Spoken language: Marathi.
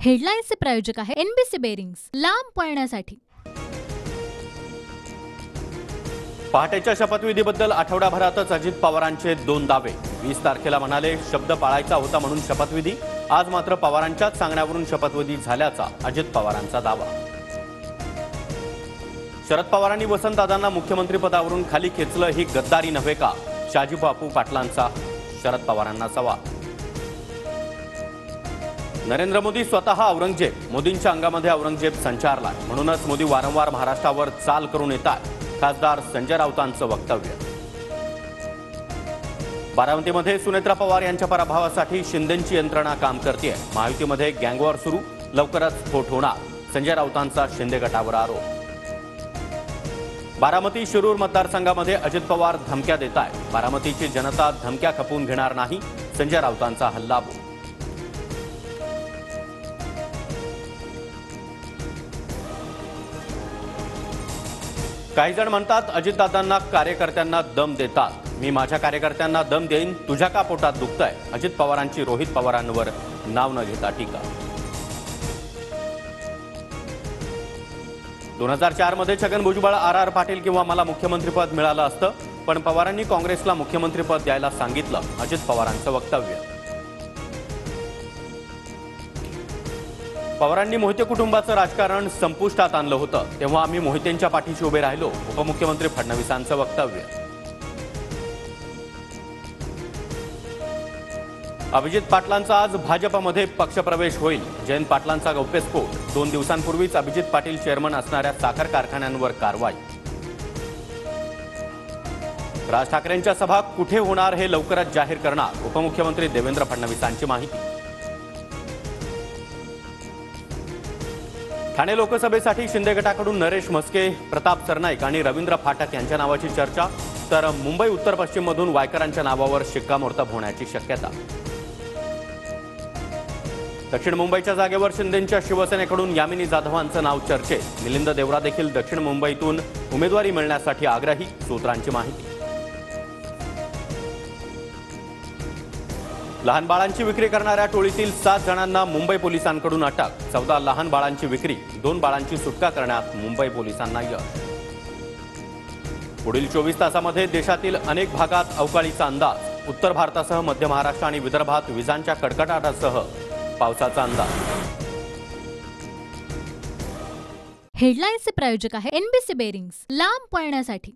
हेडलाईन्सचे प्रायोजक आहे एनबीसी बेरिंग्स, लांब पळण्यासाठी। पहाटेच्या शपथविधीबद्दल आठवडाभरातच अजित पवारांचे 2 दावे। 20 तारखेला म्हणाले शब्द पाळायचा होता म्हणून शपथविधी। आज मात्र पवारांच्याच सांगण्यावरून शपथविधी झाल्याचा अजित पवारांचा दावा। शरद पवारांनी वसंतदादांना मुख्यमंत्रीपदावरून खाली खेचलं ही गद्दारी नव्हे का? शाजीबापू पाटलांचा शरद पवारांना सवाल। नरेंद्र मोदी स्वतः औरंगजेब, मोदींच्या अंगामध्ये औरंगजेब संचारला म्हणूनच मोदी वारंवार महाराष्ट्रावर चाल करून येतात। खासदार संजय राऊतांचं वक्तव्य। बारामतीमध्ये सुनेत्रा पवार यांच्या पराभवासाठी शिंदेंची यंत्रणा काम करतेय। महायुतीमध्ये गँगवॉर सुरू, लवकरच स्फोट होणार, संजय राऊतांचा शिंदे गटावर आरोप। बारामती शिरूर मतदारसंघामध्ये अजित पवार धमक्या देत आहेत। बारामतीची जनता धमक्या खपवून घेणार नाही, संजय राऊतांचा हल्लाबोल। काही जण म्हणतात अजितदादांना कार्यकर्त्यांना दम देतात। मी माझ्या कार्यकर्त्यांना दम देईन, तुझ्या का पोटात दुखतंय? अजित पवारांची रोहित पवारांवर नाव न घेता टीका। 2004 मध्ये छगन भुजबळ, आर पाटील किंवा मला मुख्यमंत्रीपद मिळालं असतं, पण पवारांनी काँग्रेसला मुख्यमंत्रीपद द्यायला सांगितलं, अजित पवारांचं वक्तव्य। पवारांनी मोहिते कुटुंबाचं राजकारण संपुष्टात आणलं होतं, तेव्हा आम्ही मोहितेंच्या पाठीशी उभे राहिलो, उपमुख्यमंत्री फडणवीसांचं वक्तव्य। अभिजित पाटलांचा आज भाजपमध्ये पक्षप्रवेश होईल, जयंत पाटलांचा गौप्यस्फोट। 2 दिवसांपूर्वीच अभिजित पाटील चेअरमन असणाऱ्या साखर कारखान्यांवर कारवाई। राज ठाकरेंच्या सभा कुठे होणार हे लवकरच जाहीर करणार, उपमुख्यमंत्री देवेंद्र फडणवीसांची माहिती। ठाणे लोकसभेसाठी शिंदे गटाकडून नरेश म्हस्के, प्रताप सरनाईक आणि रवींद्र फाटक यांच्या नावाची चर्चा, तर मुंबई उत्तर पश्चिम मधून वायकरांच्या नावावर शिक्कामोर्तब होण्याची शक्यता। दक्षिण मुंबईच्या जागेवर शिंदेंच्या शिवसेनेकडून यामिनी जाधवांचं नाव चर्चेत। मिलिंद देवरा देखील दक्षिण मुंबईतून उमेदवारी मिळण्यासाठी आग्रही, सूत्रांची माहिती। लहान बाळांची विक्री करणाऱ्या टोळीतील 7 जणांना मुंबई पोलिसांकडून अटक। 14 लहान बाळांची विक्री, 2 बाळांची सुटका करण्यात मुंबई पोलिसांना यश। पुढील 24 तासामध्ये देशातील अनेक भागात अवकाळीचा अंदाज। उत्तर भारतासह मध्य महाराष्ट्र आणि विदर्भात विजांच्या कडकडाटासह पावसाचा अंदाज। हेडलाईन्सचे प्रायोजक आहे एनबीसी बेरिंग्स, लांब पळण्यासाठी।